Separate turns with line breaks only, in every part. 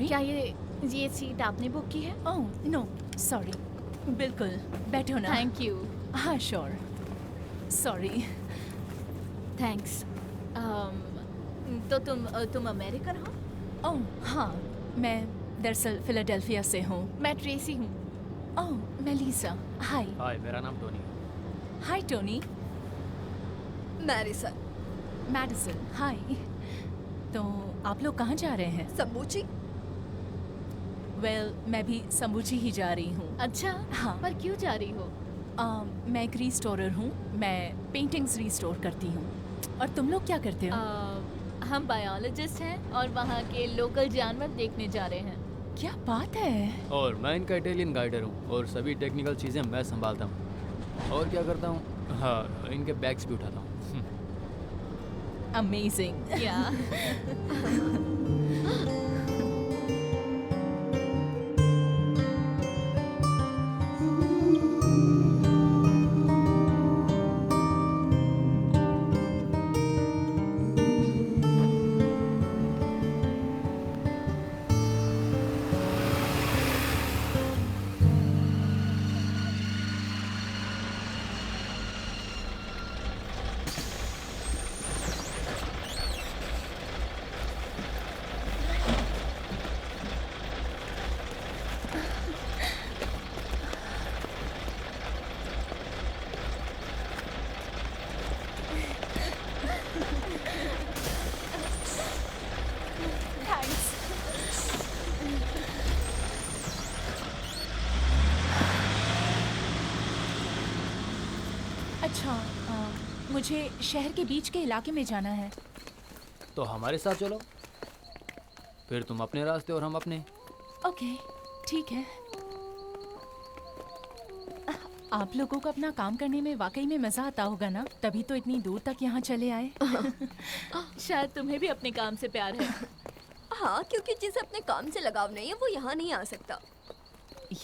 क्या ये सीट आपने बुक की है?
ओह नो सॉरी, बिल्कुल बैठो ना।
Thank you.
हाँ श्योर, सॉरी।
थैंक्स। तो तुम अमेरिकन हो?
ओह हाँ, मैं दरअसल फिलाडेल्फिया से हूँ।
मैं ट्रेसी हूँ।
ओह मैं लीसा। हाय।
हाय, मेरा नाम टोनी है।
हाय टोनी।
मैरिसन।
मैडिसन। हाय। तो आप लोग कहाँ जा रहे हैं?
समूची।
वेल मैं भी समूची ही जा रही हूँ।
अच्छा।
हाँ।
पर क्यों जा रही हो?
मैं एक रीस्टोरर हूँ, मैं पेंटिंग्स रीस्टोर करती हूँ। और तुम लोग क्या करते हो?
हम बायोलॉजिस्ट हैं और वहाँ के लोकल जानवर देखने जा रहे हैं।
क्या बात है।
और मैं इनका इटालियन गाइडर हूँ और सभी टेक्निकल चीज़ें मैं संभालता हूँ। और क्या करता हूँ, हाँ, इनके बैग्स भी उठाता हूँ।
अमेजिंग।
या
अच्छा, मुझे शहर के बीच के इलाके में जाना है।
तो हमारे साथ चलो, फिर तुम अपने रास्ते और हम अपने।
ओके ठीक है। आप लोगों को अपना काम करने में वाकई में मजा आता होगा ना, तभी तो इतनी दूर तक यहाँ चले आए।
शायद तुम्हें भी अपने काम से प्यार है।
हाँ, क्योंकि जिसे अपने काम से लगाव नहीं है वो यहाँ नहीं आ सकता।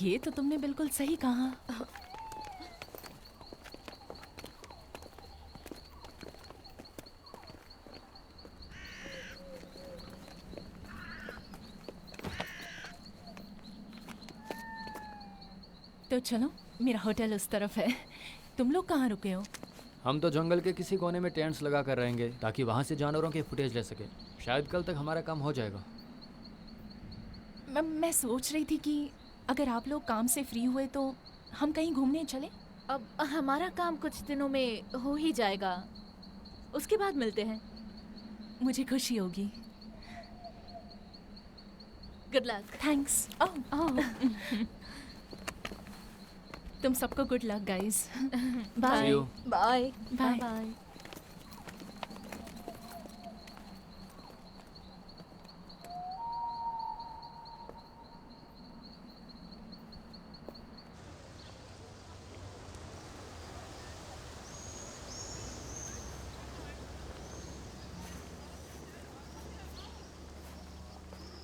ये तो तुमने बिल्कुल सही कहा। तो चलो, मेरा होटल उस तरफ है। तुम लोग कहाँ रुके हो?
हम तो जंगल के किसी कोने में टेंट्स लगा कर रहेंगे ताकि वहाँ से जानवरों के फुटेज ले सके। शायद कल तक हमारा काम हो जाएगा।
मैं सोच रही थी कि अगर आप लोग काम से फ्री हुए तो हम कहीं घूमने चले।
अब हमारा काम कुछ दिनों में हो ही जाएगा, उसके बाद मिलते हैं।
मुझे खुशी होगी।
Good luck.
थैंक्स। ओह तुम सबको good luck guys.
See
bye
you.
Bye.
Bye.
Bye.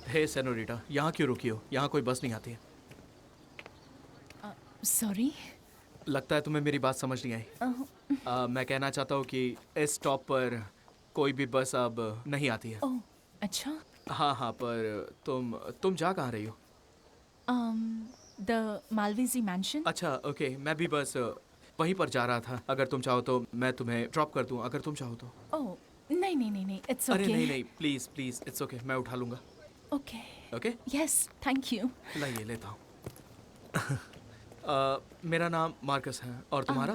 Hey senorita, यहाँ क्यों रुकी हो? यहाँ कोई बस नहीं आती है।
सॉरी।
लगता है तुम्हें मेरी बात समझ नहीं आई। मैं कहना चाहता हूँ कि इस स्टॉप पर कोई भी बस अब नहीं आती है।
ओह अच्छा।
हाँ हाँ, पर तुम जा कहाँ रही हो?
द मालवेजी मैंशन।
अच्छा ओके, मैं भी बस वहीं पर जा रहा था। अगर तुम चाहो तो मैं तुम्हें ड्रॉप कर दूँ, अगर तुम चाहो तो।
ओह नहीं नहीं नहीं नहीं, इट्स
अरे
ओके।
नहीं नहीं, प्लीज़ प्लीज़, इट्स ओके, मैं उठा लूँगा।
Okay
okay,
yes thank you.
लाइए लेता हूँ। मेरा नाम मार्कस है और तुम्हारा?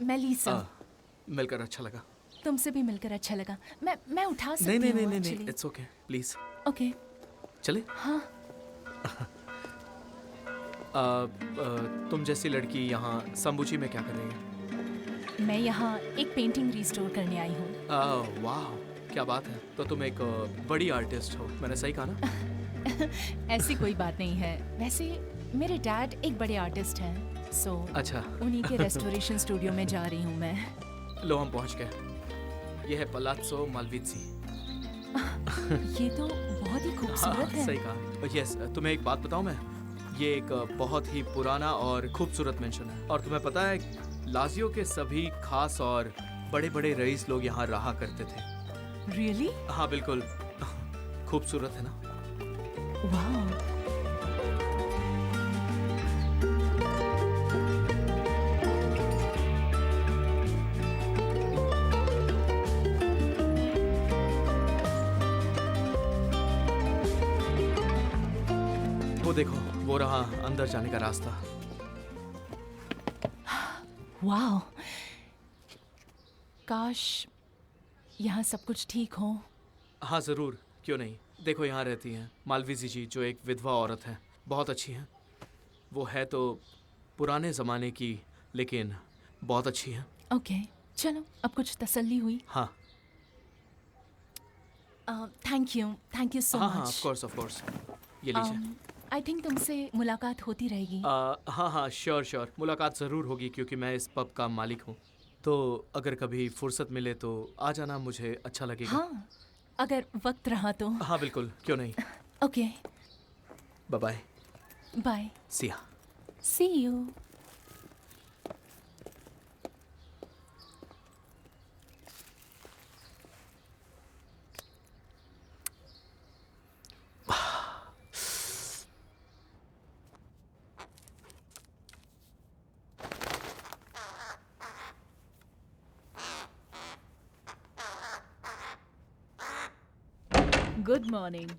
मैं लीसा।
मिलकर अच्छा लगा।
तुमसे भी मिलकर अच्छा लगा। मैं उठा सकती
नहीं
हूँ
नहीं नहीं नहीं,
actually।
It's okay, please
okay.
चले।
हाँ।
तुम जैसी लड़की यहाँ समबूची में क्या कर रही है?
मैं यहाँ एक पेंटिंग रिस्टोर करने आई हूँ।
वाह, क्या बात है। तो तुम एक बड़ी आर्टिस्ट हो, मैंने सही कहा ना?
ऐसी कोई बात नहीं है। वैसे मेरे डैड एक बड़े आर्टिस्ट हैं, सो
अच्छा।
उन्हीं के रेस्टोरेशन स्टूडियो में जा रही हूँ मैं।
लो हम पहुँच गए। यह है पलाज़्ज़ो मालवीज़ी।
ये तो बहुत ही
हाँ
खूबसूरत है।
सही कहा। यस, तुम्हें एक बात बताऊँ मैं? ये एक बहुत ही पुराना और खूबसूरत मेंशन है। और तुम्हें पता है, लाजियो के सभी खास और बड़े बड़े रईस लोग यहाँ रहा करते थे।
रियली?
हाँ बिल्कुल। खूबसूरत है ना?
वाह,
वो देखो, वो रहा अंदर जाने का रास्ता।
वाह। काश यहाँ सब कुछ ठीक हो।
हाँ ज़रूर, क्यों नहीं। देखो यहाँ रहती हैं मालवीजी जी, जो एक विधवा औरत है, बहुत अच्छी हैं। वो है तो पुराने ज़माने की, लेकिन बहुत अच्छी हैं।
ओके, चलो अब कुछ तसल्ली हुई।
हाँ
थैंक यू सो
हाँ हाँ,
मच।
Of course. ये लीजिए।
आई थिंक तुमसे मुलाकात होती रहेगी।
हाँ हाँ, श्योर मुलाकात ज़रूर होगी, क्योंकि मैं इस पब का मालिक हूँ। तो अगर कभी फुर्सत मिले तो आ जाना, मुझे अच्छा लगेगा।
हाँ, अगर वक्त रहा तो।
हाँ बिल्कुल, क्यों नहीं।
Okay,
bye bye,
bye,
Siya.
See you.
Good morning.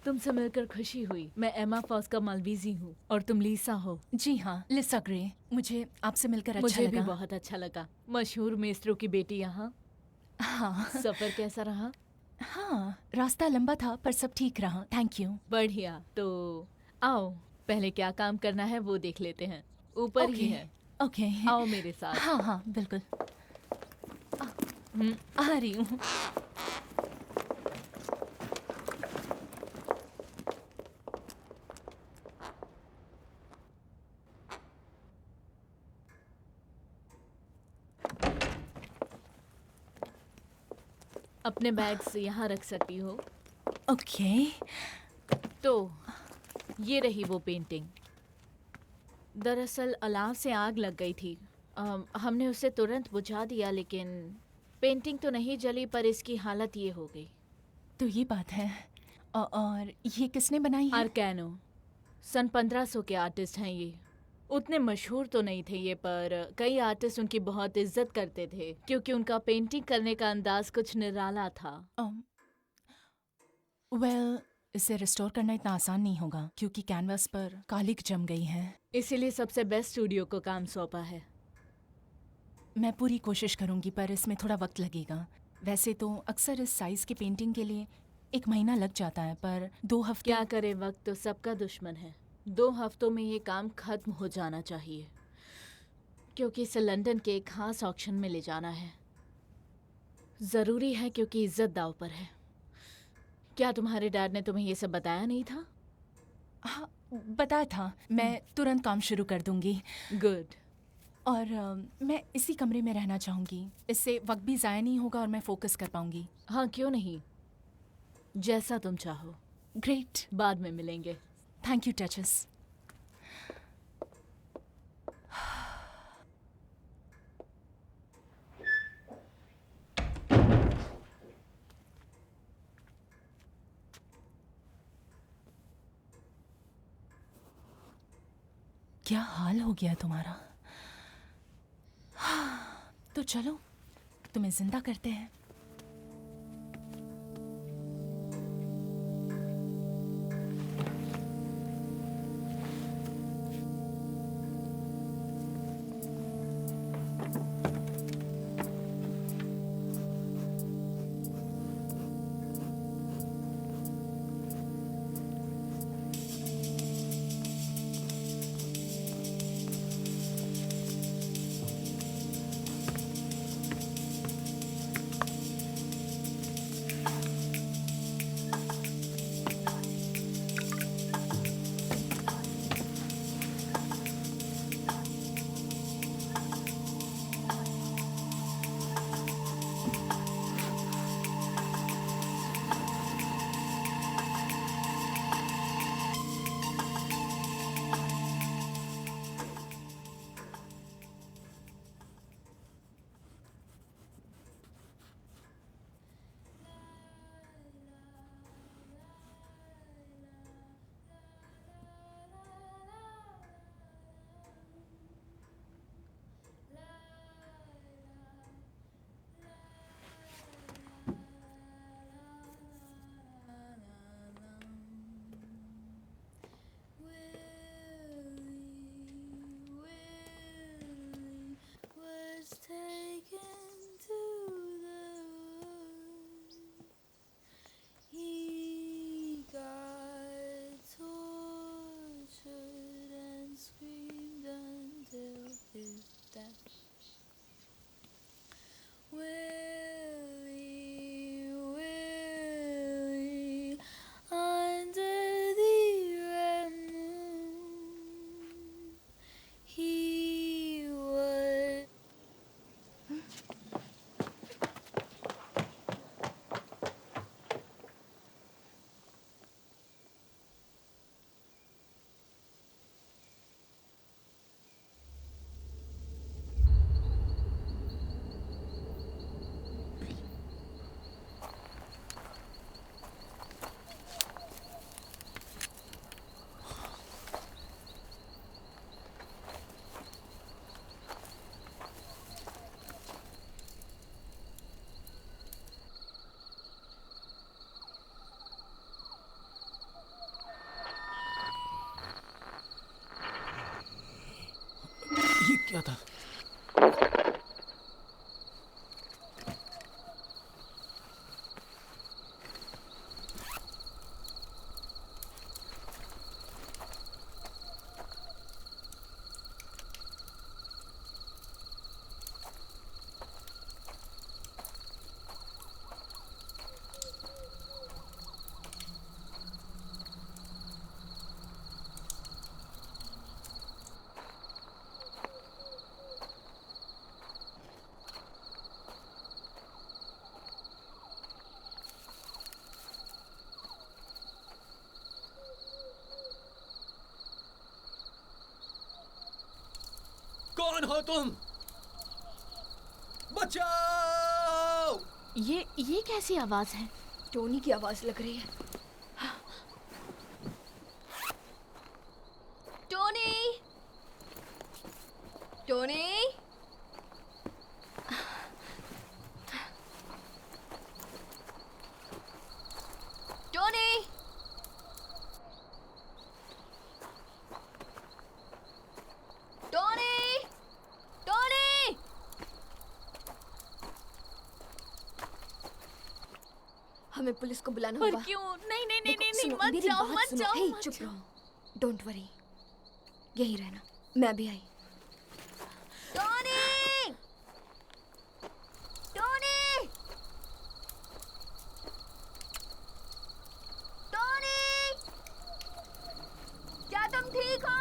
तुमसे मिलकर खुशी हुई। मैं एमा फॉस्का मालवीजी हूँ और तुम लीसा हो।
जी हाँ, लिसा ग्रे। मुझे आपसे मिलकर अच्छा
मुझे भी
लगा।
बहुत अच्छा लगा। मशहूर मेस्त्रो की बेटी यहाँ।
हाँ
सफर कैसा रहा?
हाँ, रास्ता लंबा था पर सब ठीक रहा। Thank you.
बढ़िया। तो आओ, पहले क्या काम करना है वो देख लेते हैं। ऊपर ही है।
ओके,
आओ मेरे साथ।
हाँ हाँ बिल्कुल। आ रही हूँ।
अपने बैग्स यहाँ रख सकती हो।
ओके,
तो ये रही वो पेंटिंग। दरअसल अलाव से आग लग गई थी। हमने उसे तुरंत बुझा दिया, लेकिन पेंटिंग तो नहीं जली, पर इसकी हालत ये हो गई।
तो ये बात है। और ये किसने बनाई है?
आर्कैनो सन 1500 के आर्टिस्ट हैं ये। उतने मशहूर तो नहीं थे ये, पर कई आर्टिस्ट उनकी बहुत इज्जत करते थे, क्योंकि उनका पेंटिंग करने का अंदाज कुछ निराला था।
वेल, इसे रिस्टोर करना इतना आसान नहीं होगा, क्योंकि कैनवास पर कालिक जम गई है।
इसीलिए सबसे बेस्ट स्टूडियो को काम सौंपा है।
मैं पूरी कोशिश करूंगी, पर इसमें थोड़ा वक्त लगेगा। वैसे तो अक्सर इस साइज की पेंटिंग के लिए 1 महीना लग जाता है, पर 2 हफ्ते।
क्या करे, वक्त तो सबका दुश्मन है। 2 हफ्तों में ये काम खत्म हो जाना चाहिए, क्योंकि इसे लंदन के एक खास ऑक्शन में ले जाना है। ज़रूरी है, क्योंकि इज्जत दांव पर है। क्या तुम्हारे डैड ने तुम्हें ये सब बताया नहीं था?
हाँ, बताया था। मैं तुरंत काम शुरू कर दूंगी।
गुड।
और मैं इसी कमरे में रहना चाहूँगी। इससे वक्त भी ज़ाया नहीं होगा और मैं फोकस कर पाऊंगी।
हाँ, क्यों नहीं, जैसा तुम चाहो।
ग्रेट,
बाद में मिलेंगे।
थैंक यू टचस। क्या हाल हो गया तुम्हारा? तो चलो, तुम्हें जिंदा करते हैं।
क्या था? कौन हो तुम? बचाओ!
ये कैसी आवाज है?
टोनी की आवाज लग रही है। Tony, Tony, Tony, Tony, Tony. हमें पुलिस को बुलाना
पर
होगा।
क्यों? नहीं नहीं नहीं
देखो,
नहीं नहीं,
सुनो,
मत
मेरी
जाओ
बात
मत
सुनो।
जाओ
हे,
मत
चुप
जाओ।
रहो। डोंट वरी, यही रहना, मैं भी आई। टोनी, टोनी, टोनी, क्या तुम ठीक हो?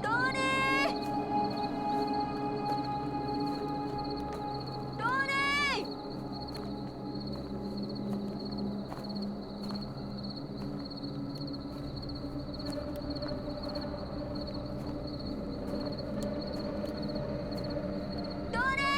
Tony, Tony. टोनी,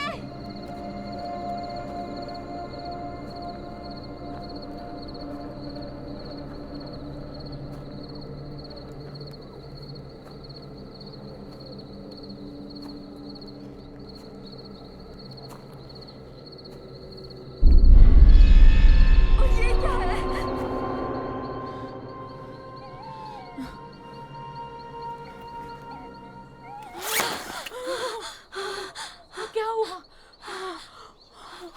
और ये क्या है?
क्या हुआ?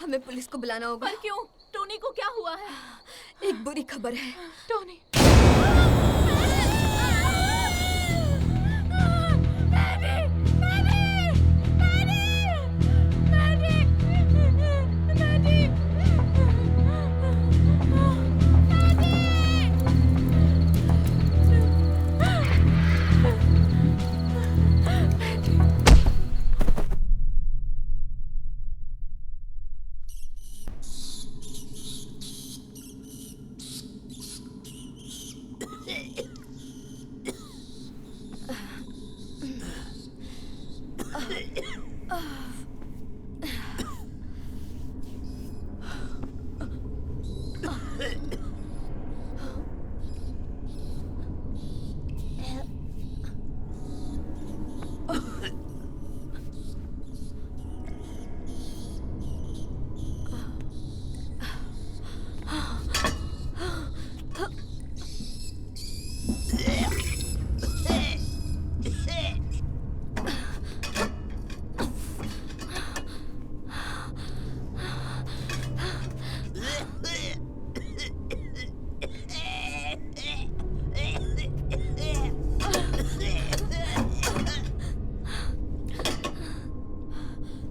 हमें पुलिस को बुलाना होगा।
पर क्यों? टोनी को क्या हुआ है?
एक बुरी खबर है।
टोनी।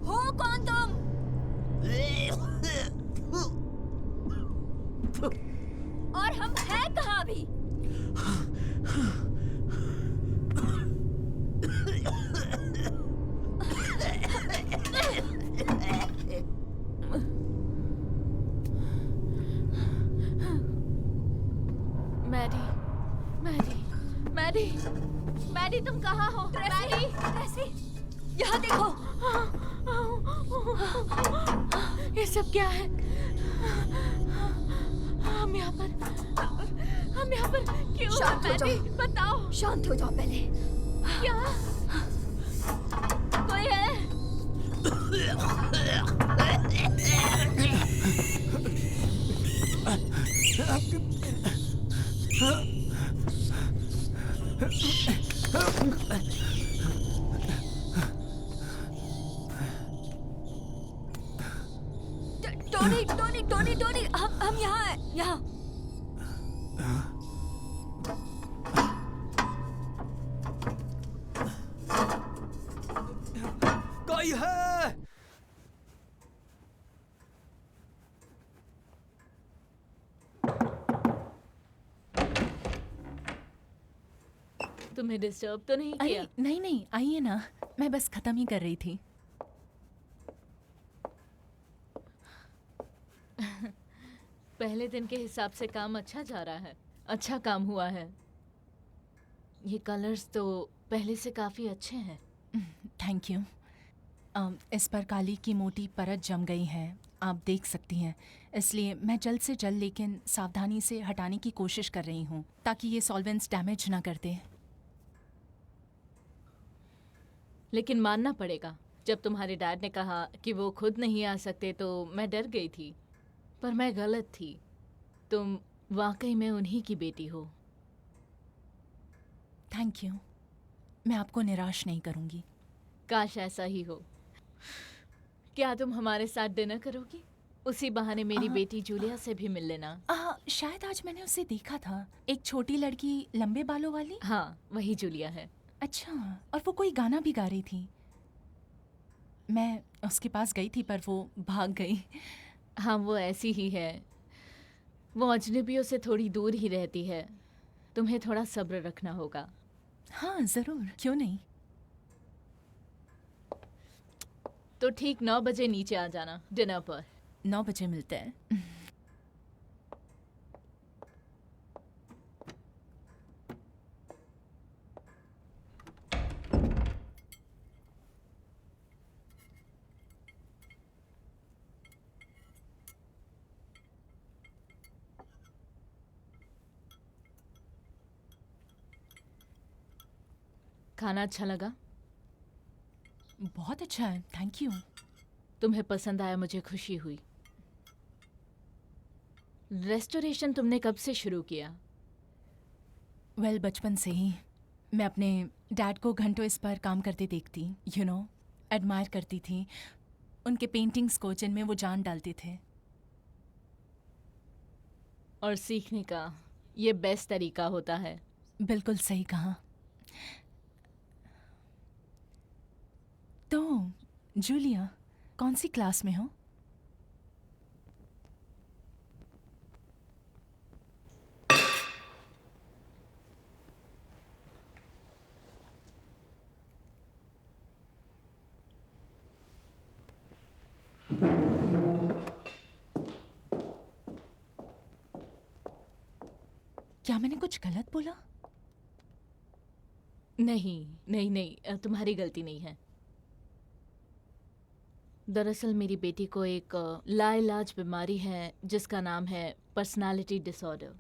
हो कौन तुम? और हम हैं कहाँ अभी?
मैडी, मैडी, मैडी, मैडी तुम कहाँ हो? मैडी,
ट्रेसी, यहाँ देखो।
ये सब क्या है? हम यहाँ पर क्यों?
शांत हो
मैडी,
जाओ।
बताओ
शांत हो जाओ पहले।
क्या?
टोनी टोनी टोनी टोनी, हम यहाँ हैं, यहाँ।
कोई है?
तुम्हें डिस्टर्ब तो नहीं
अरे
किया?
नहीं नहीं, आइए ना, मैं बस खत्म ही कर रही थी।
पहले दिन के हिसाब से काम अच्छा जा रहा है। अच्छा काम हुआ है। ये कलर्स तो पहले से काफी अच्छे हैं।
Thank you. इस पर काली की मोटी परत जम गई है, आप देख सकती हैं। इसलिए मैं जल्द से जल्द लेकिन सावधानी से हटाने की कोशिश कर रही हूँ ताकि ये सॉल्वेंट्स डैमेज ना कर दे।
लेकिन मानना पड़ेगा, जब तुम्हारे डैड ने कहा कि वो खुद नहीं आ सकते तो मैं डर गई थी, पर मैं गलत थी। तुम वाकई में उन्हीं की बेटी हो।
Thank you. मैं आपको निराश नहीं करूँगी।
काश ऐसा ही हो। क्या तुम हमारे साथ डिनर करोगी? उसी बहाने मेरी बेटी जूलिया से भी मिल लेना।
शायद आज मैंने उसे देखा था, एक छोटी लड़की लंबे बालों वाली।
हाँ, वही जूलिया है।
अच्छा, और वो कोई गाना भी गा रही थी। मैं उसके पास गई थी पर वो भाग गई।
हाँ, वो ऐसी ही है। वो अजनबियों से थोड़ी दूर ही रहती है। तुम्हें थोड़ा सब्र रखना होगा।
हाँ ज़रूर, क्यों नहीं।
तो ठीक 9 बजे नीचे आ जाना डिनर पर।
9 बजे मिलते हैं।
खाना अच्छा लगा?
बहुत अच्छा है, थैंक यू।
तुम्हें पसंद आया, मुझे खुशी हुई। रेस्टोरेशन तुमने कब से शुरू किया?
वेल, बचपन से ही मैं अपने डैड को घंटों इस पर काम करते देखती, एडमायर करती थी उनके पेंटिंग्स को जिनमें वो जान डालते थे।
और सीखने का ये बेस्ट तरीका होता है।
बिल्कुल सही कहा। तो जूलिया, कौन सी क्लास में हो? क्या मैंने कुछ गलत बोला?
नहीं नहीं नहीं, तुम्हारी गलती नहीं है। दरअसल मेरी बेटी को एक लाइलाज बीमारी है जिसका नाम है पर्सनालिटी डिसऑर्डर।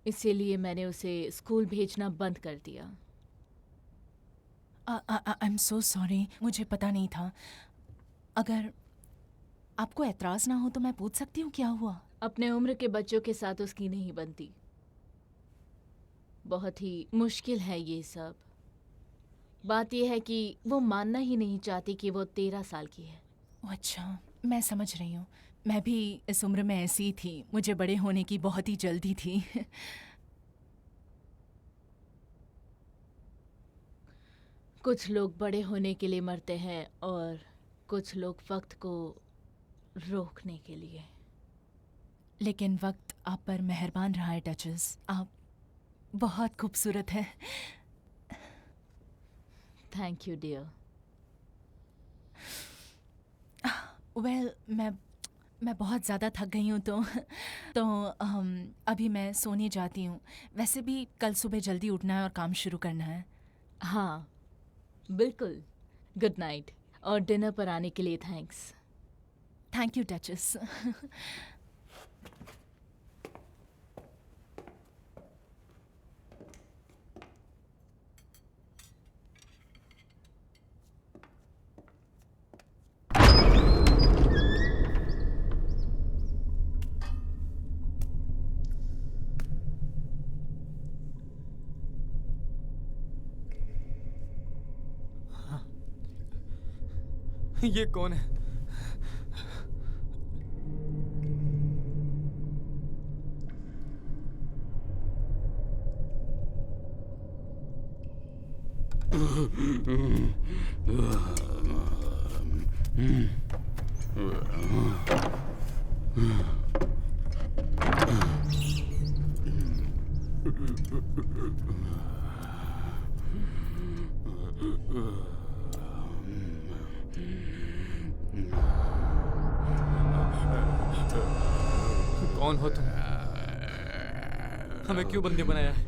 इसीलिए मैंने उसे स्कूल भेजना बंद कर दिया।
आई एम सो सॉरी, मुझे पता नहीं था। अगर आपको एतराज़ ना हो तो मैं पूछ सकती हूँ क्या हुआ?
अपने उम्र के बच्चों के साथ उसकी नहीं बनती। बहुत ही मुश्किल है ये सब। बात यह है कि वो मानना ही नहीं चाहती कि वो 13 साल की है।
अच्छा, मैं समझ रही हूँ। मैं भी इस उम्र में ऐसी ही थी। मुझे बड़े होने की बहुत ही जल्दी थी।
कुछ लोग बड़े होने के लिए मरते हैं और कुछ लोग वक्त को रोकने के लिए।
लेकिन वक्त आप पर मेहरबान रहा है डचेस। आप बहुत खूबसूरत हैं।
Thank you dear.
वेल, मैं बहुत ज़्यादा थक गई हूँ तो अभी मैं सोने जाती हूँ। वैसे भी कल सुबह जल्दी उठना है और काम शुरू करना है।
हाँ बिल्कुल। गुड नाइट और डिनर पर आने के लिए थैंक्स।
Thank you duchess.
ये कौन है? कौन हो तुम? हमें क्यों बंदी बनाया है?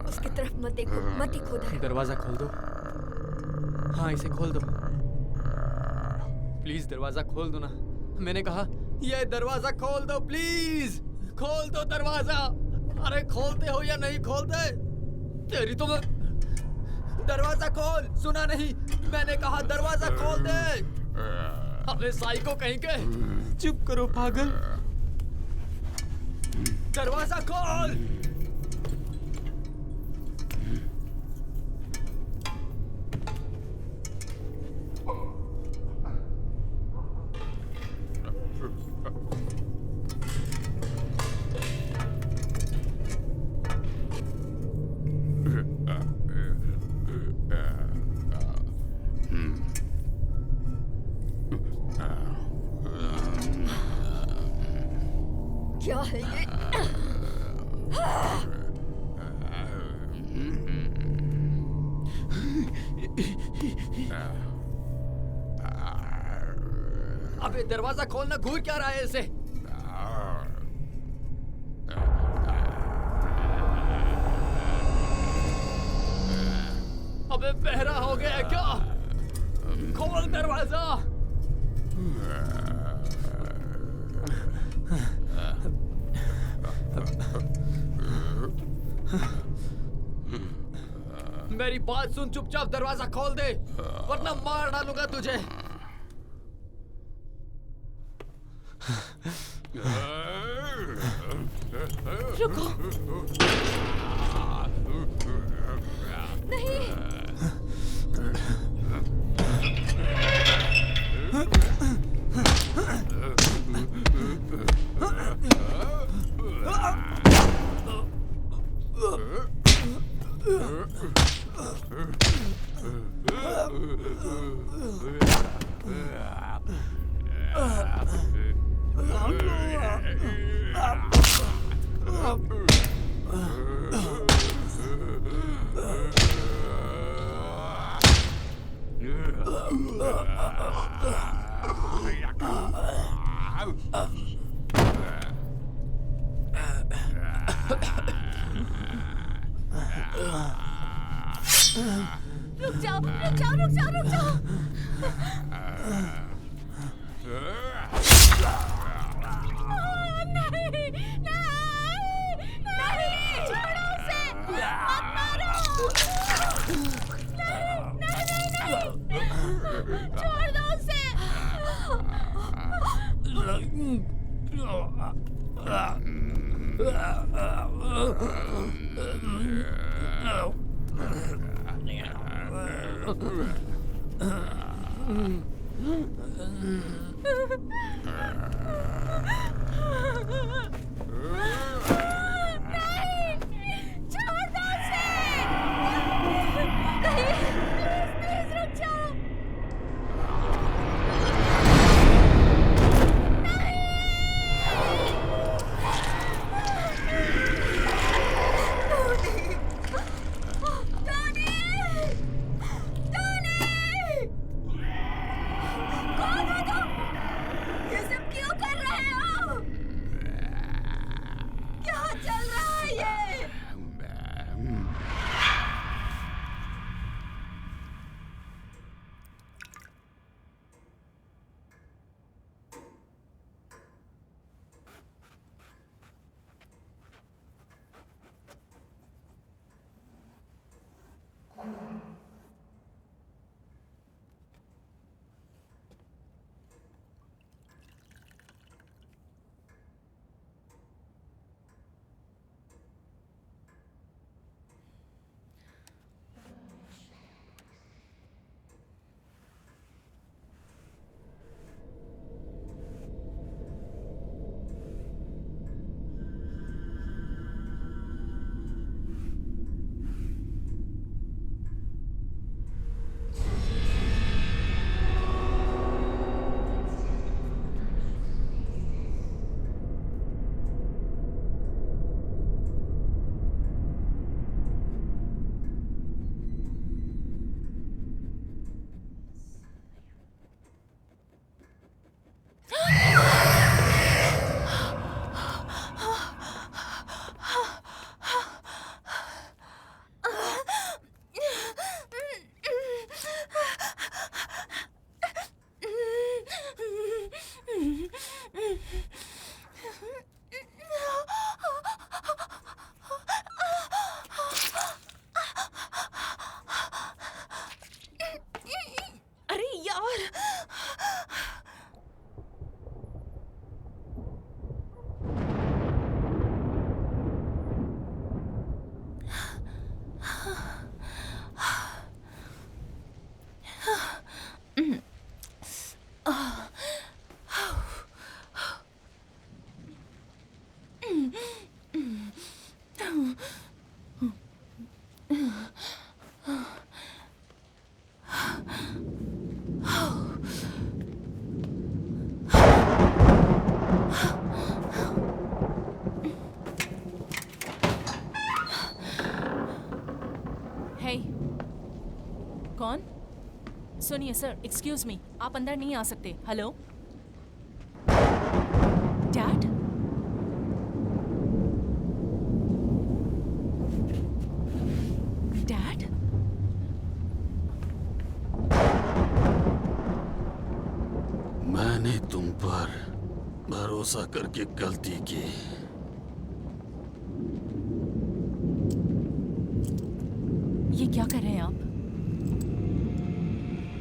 उसकी तरफ मत देखो, मत देखो उधर।
दरवाजा खोल दो। हाँ, इसे खोल दो। प्लीज दरवाजा खोल दो ना। मैंने कहा ये दरवाजा खोल दो, प्लीज खोल दो दरवाजा। अरे खोलते हो या नहीं खोलते? तेरी तो मैं... दरवाजा खोल। सुना नहीं? मैंने कहा दरवाजा खोल दे। अरे साइको कहीं के।
चुप करो पागल।
दरवाजा खोल।
क्या है ये?
अबे दरवाजा खोलना, घूर क्या रहा है इसे? अबे बहरा हो गया क्या? खोल दरवाजा। मेरी बात सुन, चुपचाप दरवाजा खोल दे वरना मार डालूंगा तुझे।
रुको।
नहीं। रुक जाओ, रुक जाओ, रुक जाओ, रुक जाओ। नहीं, नहीं, नहीं, छोड़ो उसे, मत मारो। नहीं, नहीं, नहीं, छोड़ दो उसे। ये सब क्यों
हे, कौन? सुनिए सर, एक्सक्यूज मी, आप अंदर नहीं आ सकते। Hello, dad? डैड?
मैंने तुम पर भरोसा करके गलती की।
ये क्या कर रहे हैं आप?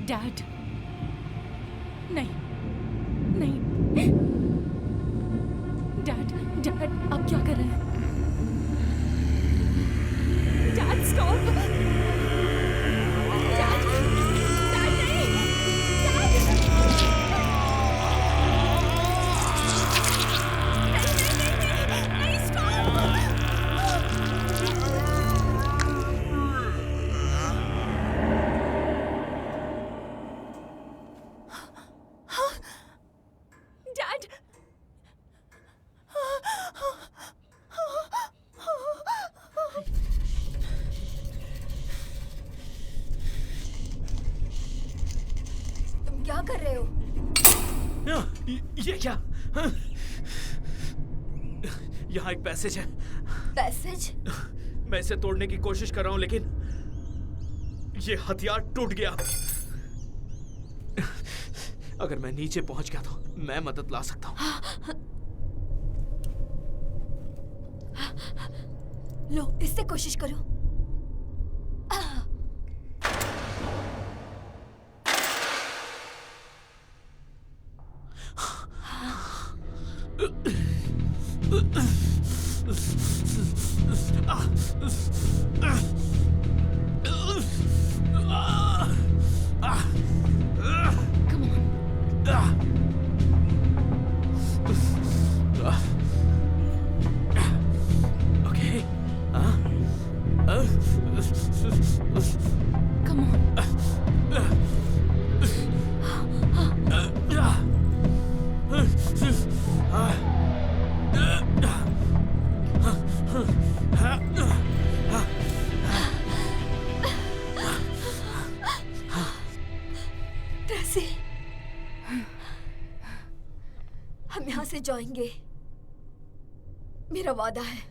डैड? नहीं, नहीं, डैड, डैड, आप क्या कर रहे हैं? Dad, stop! डैड, डैड, नहीं! डैड! नहीं, स्टॉप! डैड!
तुम क्या कर रहे हो?
ये क्या? हाँ? यहाँ एक पैसेज है।
पैसेज?
मैं इसे तोड़ने की कोशिश कर रहा हूँ लेकिन ये हथियार टूट गया। अगर मैं नीचे पहुंच गया तो मैं मदद ला सकता हूँ।
लो, इससे कोशिश करो।
Okay.
Come on.
ट्रेसी, हम यहाँ से जाएंगे, मेरा वादा है।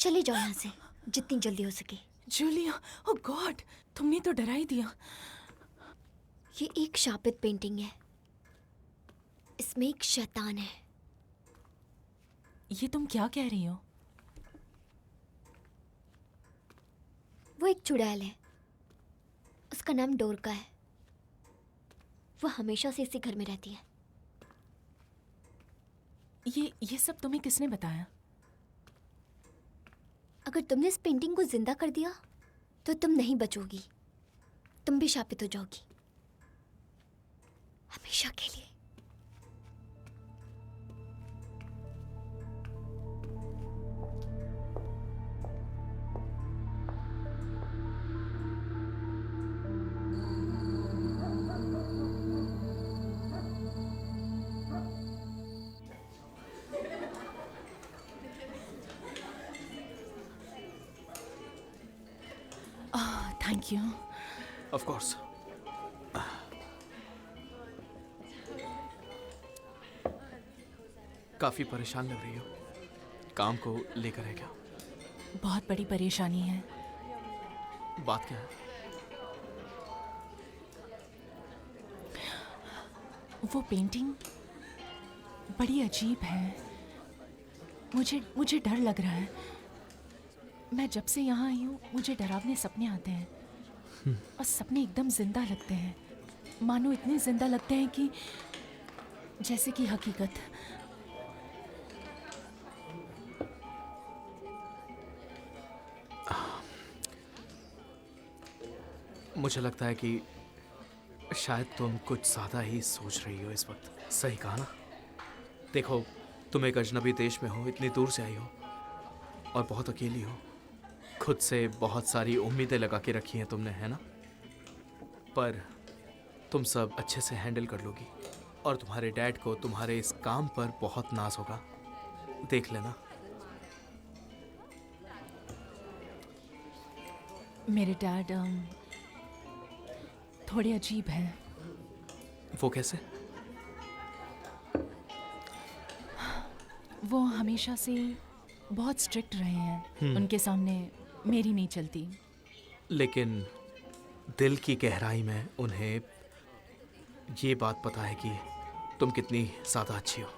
चले जाओ यहाँ से जितनी जल्दी हो सके।
जूलिया, ओह गॉड, तुमने तो डरा ही दिया।
ये एक शापित पेंटिंग है, इसमें एक शैतान है।
ये तुम क्या कह रही हो?
वो एक चुड़ैल है, उसका नाम डोरका है। वो हमेशा से इसी घर में रहती है।
ये सब तुम्हें किसने बताया?
अगर तुमने इस पेंटिंग को जिंदा कर दिया तो तुम नहीं बचोगी, तुम भी शापित हो जाओगी हमेशा के लिए।
Thank you.
Of course. काफी परेशान लग रही हो, काम को लेकर है क्या?
बहुत बड़ी परेशानी है।
बात क्या है?
वो पेंटिंग बड़ी अजीब है। मुझे डर लग रहा है। मैं जब से यहाँ आई हूँ मुझे डरावने सपने आते हैं और सपने एकदम जिंदा लगते हैं, मानो इतने जिंदा लगते हैं कि जैसे कि हकीकत।
मुझे लगता है कि शायद तुम कुछ ज्यादा ही सोच रही हो इस वक्त। सही कहा ना? देखो, तुम एक अजनबी देश में हो, इतनी दूर से आई हो और बहुत अकेली हो। खुद से बहुत सारी उम्मीदें लगा के रखी हैं तुमने, है ना? पर तुम सब अच्छे से हैंडल कर लोगी और तुम्हारे डैड को तुम्हारे इस काम पर बहुत नाज होगा, देख लेना।
मेरे डैड थोड़े अजीब हैं।
वो कैसे?
वो हमेशा से बहुत स्ट्रिक्ट रहे हैं। उनके सामने मेरी नहीं चलती।
लेकिन दिल की गहराई में उन्हें ये बात पता है कि तुम कितनी ज़्यादा अच्छी हो।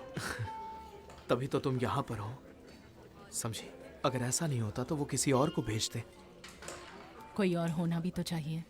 तभी तो तुम यहाँ पर हो, समझी? अगर ऐसा नहीं होता तो वो किसी और को भेजते।
कोई और होना भी तो चाहिए।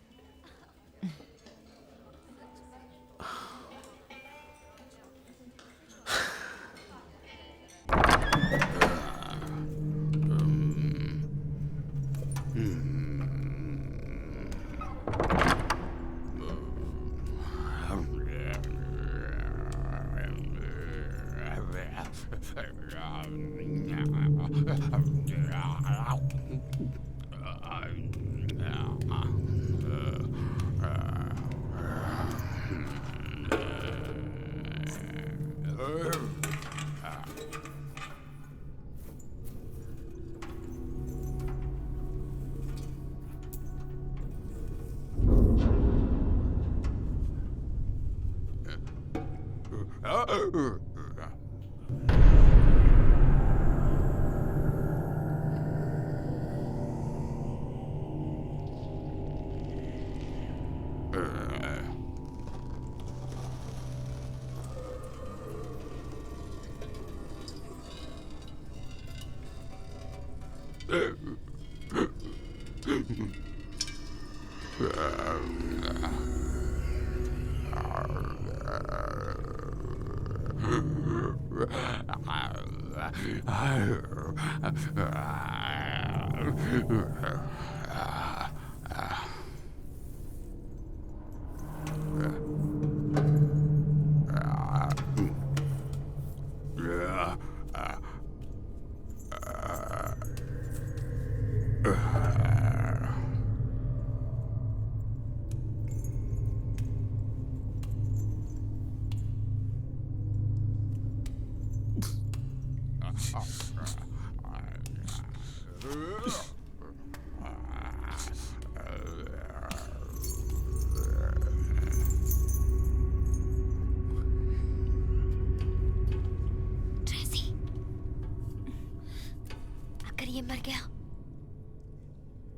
ये मर गया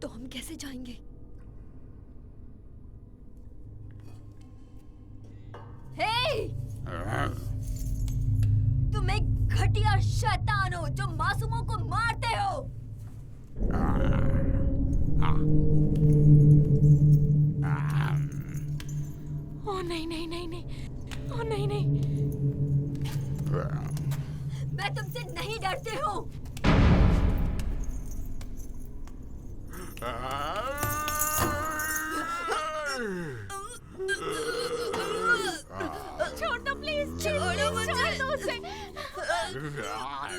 तो हम कैसे जाएंगे? हे! तुम एक घटिया शैतान हो जो मासूमों को मारते हो।
ओ नहीं नहीं नहीं नहीं, ओ नहीं नहीं।
मैं तुमसे नहीं डरती हूँ।
छोड़ दो प्लीज, छोड़ो मुझे, छोड़ दो उसे। जाओ,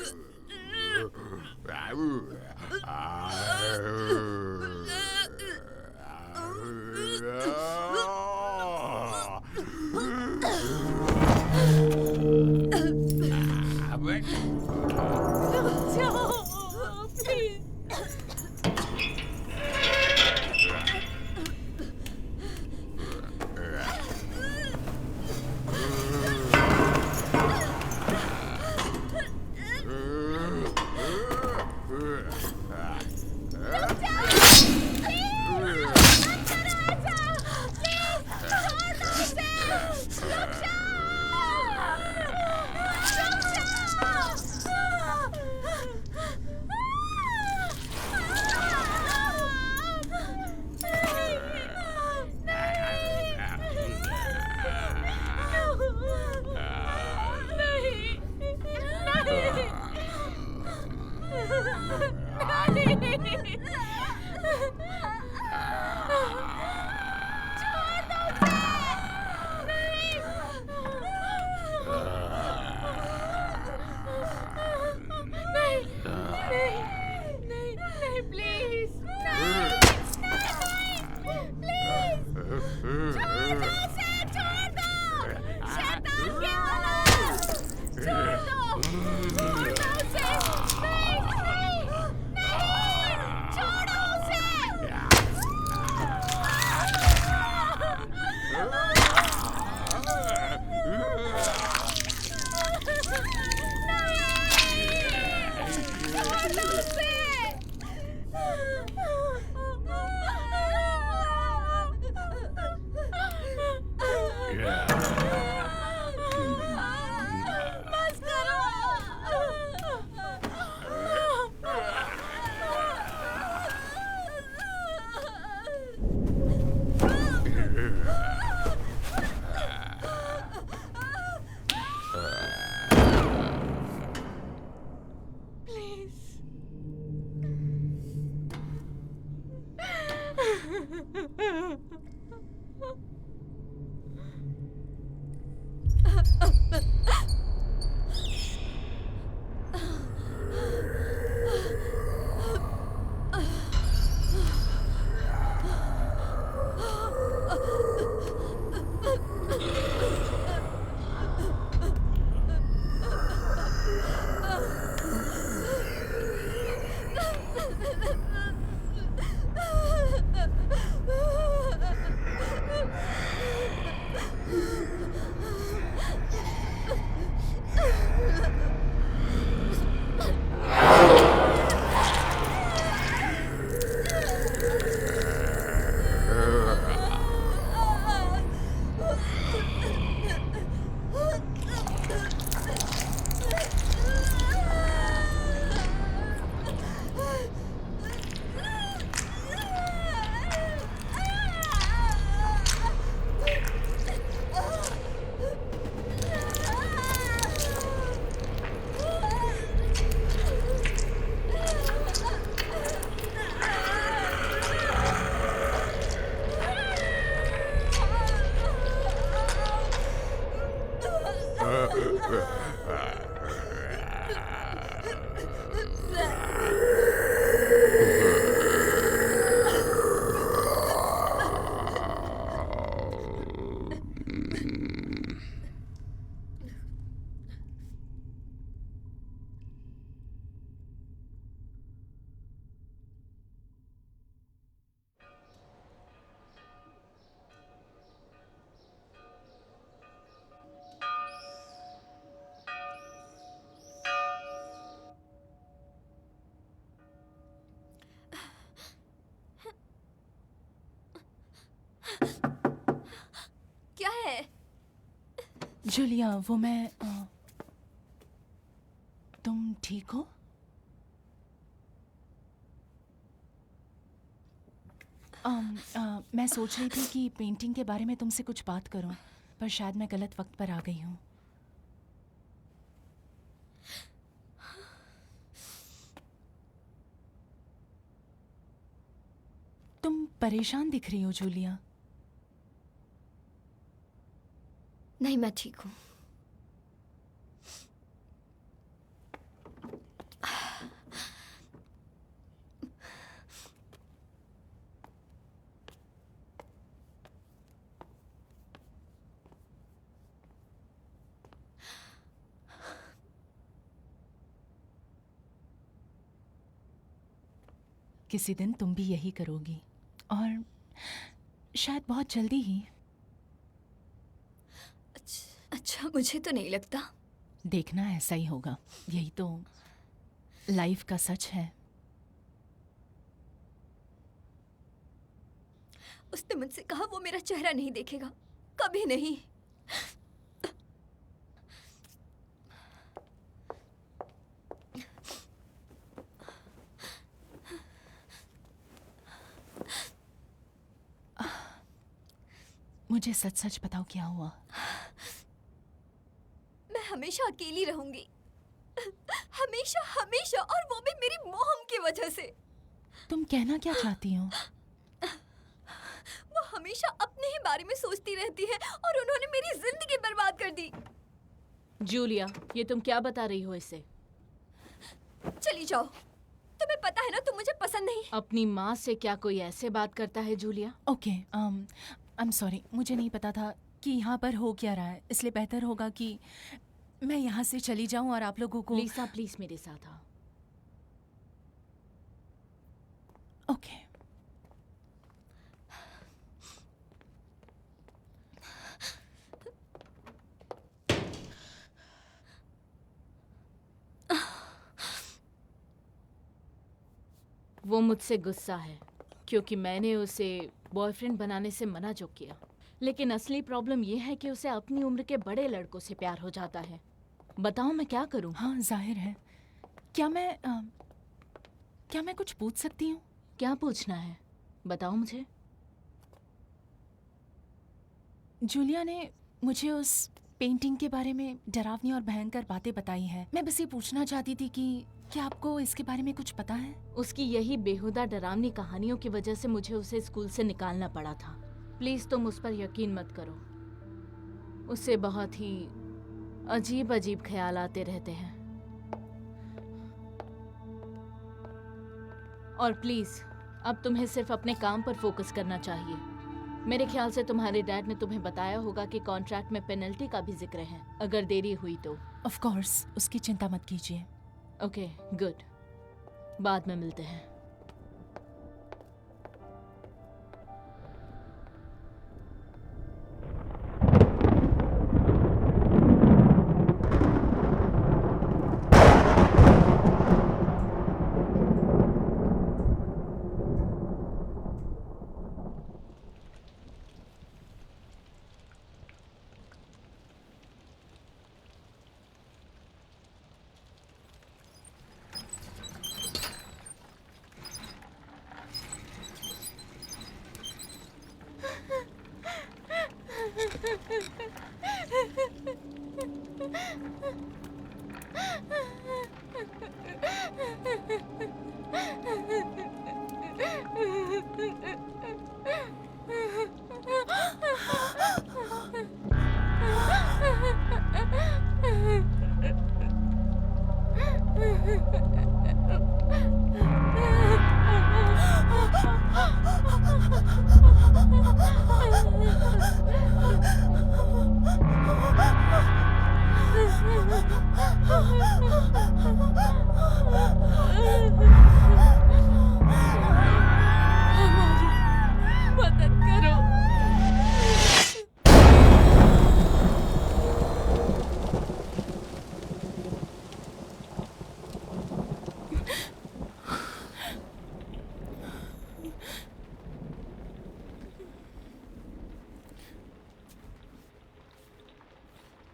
प्लीज।
जूलिया, वो मैं तुम ठीक हो? मैं सोच रही थी कि पेंटिंग के बारे में तुमसे कुछ बात करूं, पर शायद मैं गलत वक्त पर आ गई हूं। तुम परेशान दिख रही हो जूलिया।
नहीं, मैं ठीक हूँ।
किसी दिन तुम भी यही करोगी, और शायद बहुत जल्दी ही।
अच्छा, मुझे तो नहीं लगता।
देखना ऐसा ही होगा, यही तो लाइफ का सच है।
उसने मुझसे कहा वो मेरा चेहरा नहीं देखेगा, कभी नहीं।
मुझे सच सच बताओ, क्या हुआ?
मैं हमेशा अकेली रहूंगी, हमेशा हमेशा, और वो भी मेरी मोहम की वजह से।
तुम कहना क्या चाहती हो?
वो हमेशा अपने ही बारे में सोचती रहती है और उन्होंने मेरी जिंदगी बर्बाद कर दी।
जूलिया, ये तुम क्या बता रही हो इसे?
चली जाओ, तुम्हें पता है ना तुम मुझे पसंद नहीं।
अपनी माँ से क्या कोई ऐसे बात करता है Julia?
Okay, I am sorry, मुझे नहीं पता था कि यहाँ पर हो क्या रहा है, इसलिए बेहतर होगा कि मैं यहाँ से चली जाऊँ और आप लोगों को।
लीसा, प्लीज मेरे साथ आओ।
ओके।
वो मुझसे गुस्सा है क्योंकि मैंने उसे बॉयफ्रेंड बनाने से मना जो किया, लेकिन असली प्रॉब्लम ये है कि उसे अपनी उम्र के बड़े लड़कों से प्यार हो जाता है। बताओ मैं क्या करूं?
हाँ, जाहिर है। क्या मैं कुछ पूछ सकती हूँ?
क्या पूछना है? बताओ मुझे।
जूलिया ने मुझे उस पेंटिंग के बारे में डरावनी और भयंकर बातें बताई हैं। मैं बस ये पूछना चाहती थी कि क्या आपको इसके बारे में कुछ पता है?
उसकी यही बेहुदा डरावनी कहानियों की वजह से मुझे उसे स्कूल से निकालना पड़ा था। प्लीज तुम उस पर यकीन मत करो, उसे बहुत ही अजीब अजीब ख्याल आते रहते हैं। और प्लीज अब तुम्हें सिर्फ अपने काम पर फोकस करना चाहिए। मेरे ख्याल से तुम्हारे डैड ने तुम्हें बताया होगा कि कॉन्ट्रैक्ट में पेनल्टी का भी जिक्र है अगर देरी हुई तो।
ऑफ कोर्स, उसकी चिंता मत कीजिए।
Okay, good. बाद में मिलते हैं।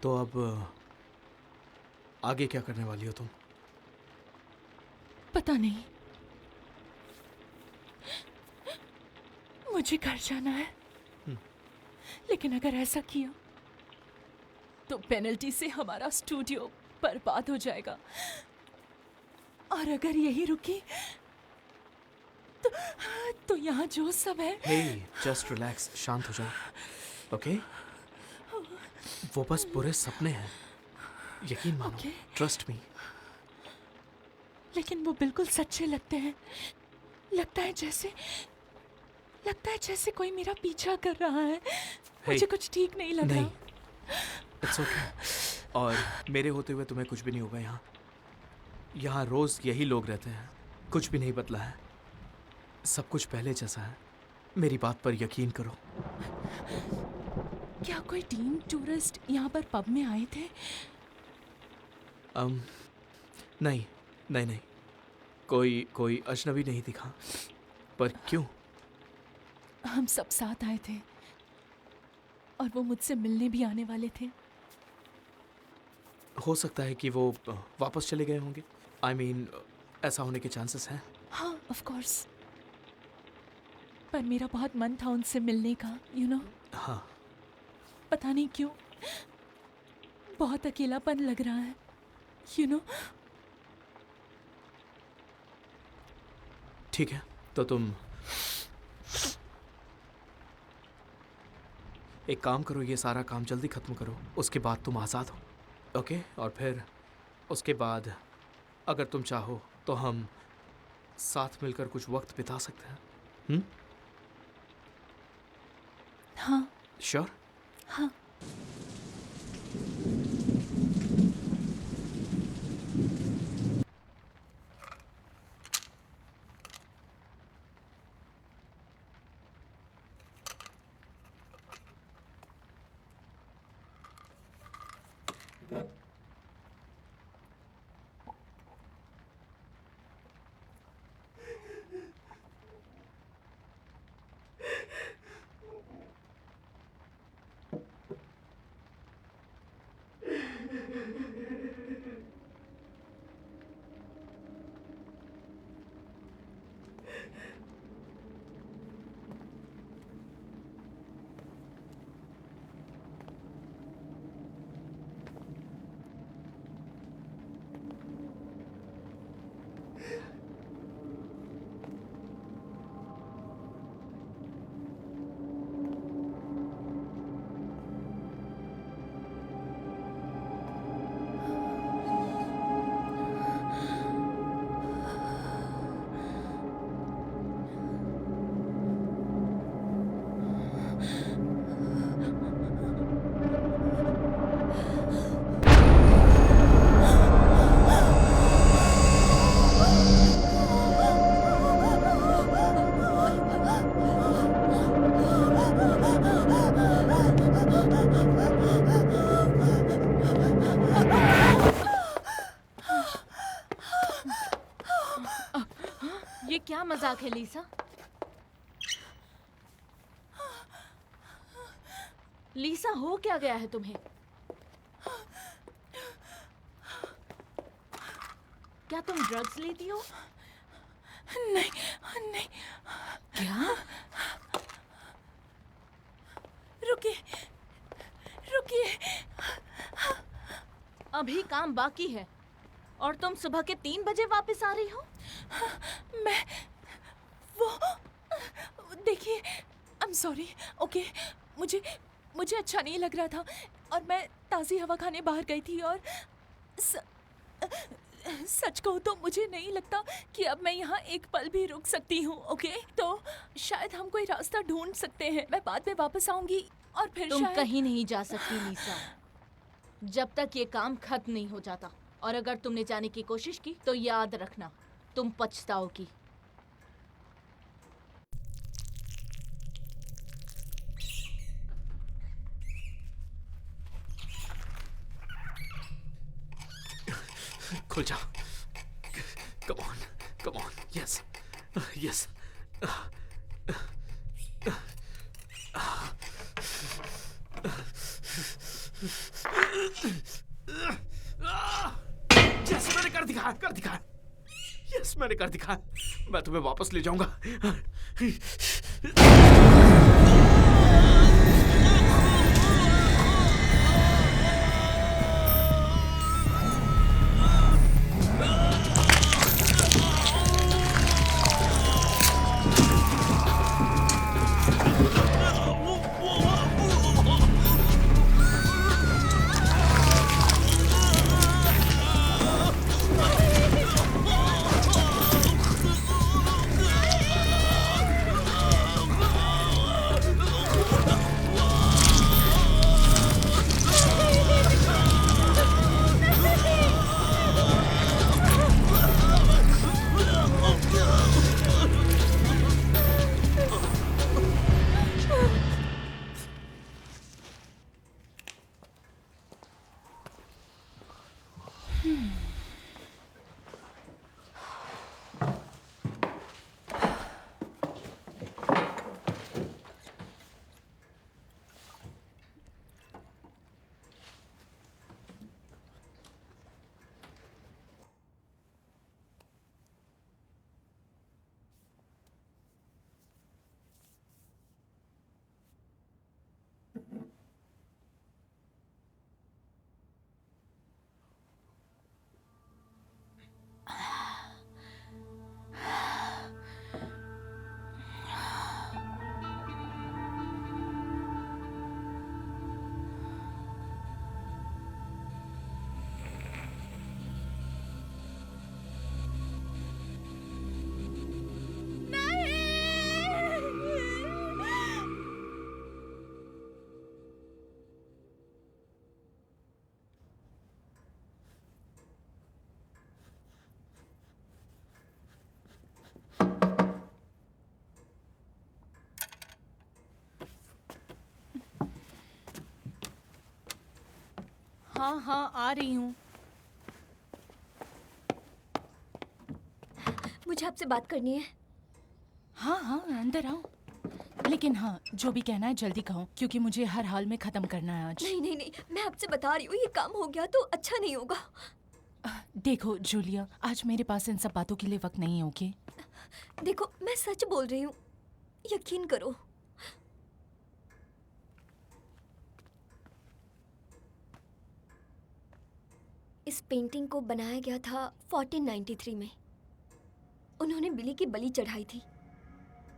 तो अब आगे क्या करने वाली हो तुम?
पता नहीं, मुझे घर जाना है। लेकिन अगर ऐसा किया तो पेनल्टी से हमारा स्टूडियो बर्बाद हो जाएगा, और अगर यही रुकी तो यहाँ जो सब है।
हे, जस्ट रिलैक्स, शांत हो जाओ, ओके? वो बस बुरे सपने हैं, यकीन मानो,
Okay.
Trust me.
लेकिन वो बिल्कुल सच्चे लगते हैं। लगता है जैसे कोई मेरा पीछा कर रहा है। मुझे कुछ ठीक नहीं लग
नहीं,
रहा।
It's okay. और मेरे होते हुए तुम्हें कुछ भी नहीं होगा। यहाँ रोज यही लोग रहते हैं, कुछ भी नहीं बदला है, सब कुछ पहले जैसा है। मेरी बात पर यकीन करो।
क्या कोई टीम टूरिस्ट यहाँ पर पब में आए थे?
नहीं नहीं नहीं, कोई अजनबी नहीं दिखा। पर क्यों?
हम सब साथ आए थे और वो मुझसे मिलने भी आने वाले थे।
हो सकता है कि वो वापस चले गए होंगे। I mean, ऐसा होने के चांसेस हैं।
हाँ, ऑफ कोर्स। पर मेरा बहुत मन था उनसे मिलने का, यू नो।
हाँ,
पता नहीं क्यों बहुत अकेलापन लग रहा है, यू नो।
ठीक है, तो तुम एक काम करो, ये सारा काम जल्दी खत्म करो, उसके बाद तुम आज़ाद हो, ओके? और फिर उसके बाद अगर तुम चाहो तो हम साथ मिलकर कुछ वक्त बिता सकते हैं।
हाँ।
श्योर?
हाँ।
ये क्या मजाक है लीसा? लीसा, हो क्या गया है तुम्हें? क्या तुम ड्रग्स लेती हो?
नहीं, नहीं।
क्या?
रुकिए, रुकिए।
अभी काम बाकी है और तुम सुबह के 3 बजे वापस आ रही हो?
मैं वो देखिए, आई एम सॉरी, ओके। मुझे अच्छा नहीं लग रहा था और मैं ताज़ी हवा खाने बाहर गई थी, और सच कहूँ तो मुझे नहीं लगता कि अब मैं यहाँ एक पल भी रुक सकती हूँ, ओके? तो शायद हम कोई रास्ता ढूंढ सकते हैं। मैं बाद में वापस आऊँगी और फिर
तुम
शायद...
कहीं नहीं जा सकती लीसा, जब तक ये काम खत्म नहीं हो जाता। और अगर तुमने जाने की कोशिश की तो याद रखना, तुम पछताओगी।
खुल जा। Come on, come on, yes, yes. दिखाया, कर दिखाया। यस, मैंने कर दिखाया। मैं तुम्हें वापस ले जाऊंगा।
हाँ हाँ, आ रही हूँ।
मुझे आपसे बात करनी है।
हाँ हाँ, अंदर आओ। लेकिन हाँ, जो भी कहना है जल्दी कहो, क्योंकि मुझे हर हाल में खत्म करना है आज।
नहीं नहीं नहीं, मैं आपसे बता रही हूँ, ये काम हो गया तो अच्छा नहीं होगा।
देखो जूलिया, आज मेरे पास इन सब बातों के लिए वक्त नहीं है, ओके?
देखो, मैं सच बोल रही हूँ, यकीन करो। इस पेंटिंग को बनाया गया था 1493 में। उन्होंने बिली की बलि चढ़ाई थी,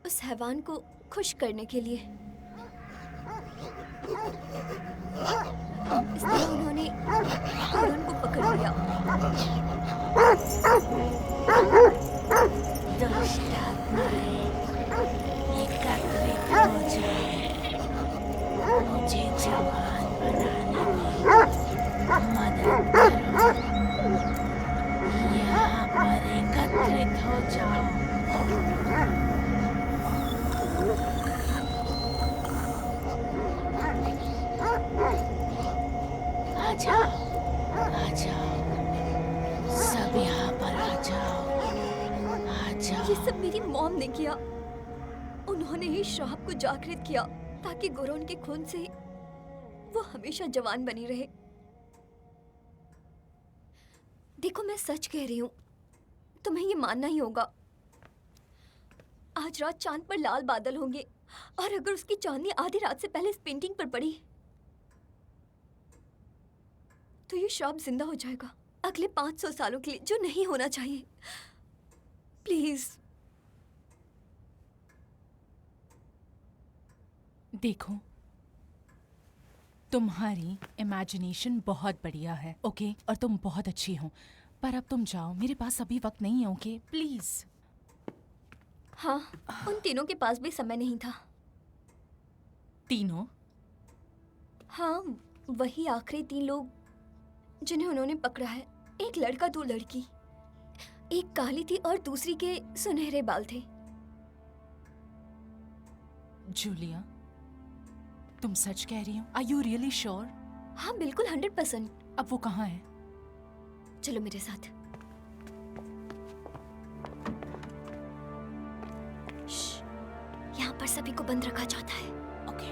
उस हैवान को खुश करने के लिए। इसलिए उन्होंने गोरन को पकड़ लिया।
दुष्ट आत्माएं, एकत्रित हो जाए, मुझे जवान बनाने में मदद करो। यहाँ पर एकत्रित हो जाओ। आ जाओ, आ जाओ, सब यहाँ पर आ जाओ, आ जाओ।
ये सब मेरी मॉम ने किया। उन्होंने ही श्राप को जागृत किया ताकि गोरोन के खून से वो हमेशा जवान बनी रहे। देखो, मैं सच कह रही हूँ, तुम्हें ये मानना ही होगा। आज रात चांद पर लाल बादल होंगे, और अगर उसकी चांदनी आधी रात से पहले इस पेंटिंग पर पड़ी तो ये श्राप जिंदा हो जाएगा अगले 500 सालों के लिए, जो नहीं होना चाहिए। प्लीज।
देखो, तुम्हारी इमेजिनेशन बहुत बढ़िया है, ओके? और तुम बहुत अच्छी हो, पर अब तुम जाओ, मेरे पास अभी वक्त नहीं है, ओके? प्लीज।
हाँ, उन तीनों के पास भी समय नहीं था।
तीनों?
हाँ, वही आखिरी 3 लोग जिन्हें उन्होंने पकड़ा है। एक लड़का, 2 लड़की। एक काली थी और दूसरी के सुनहरे बाल थे।
जूलिया, तुम सच कह रही हो? Are you really sure?
हाँ, बिल्कुल 100%।
अब वो कहाँ है?
चलो मेरे साथ। श्श, यहाँ पर सभी को बंद रखा जाता है।
ओके।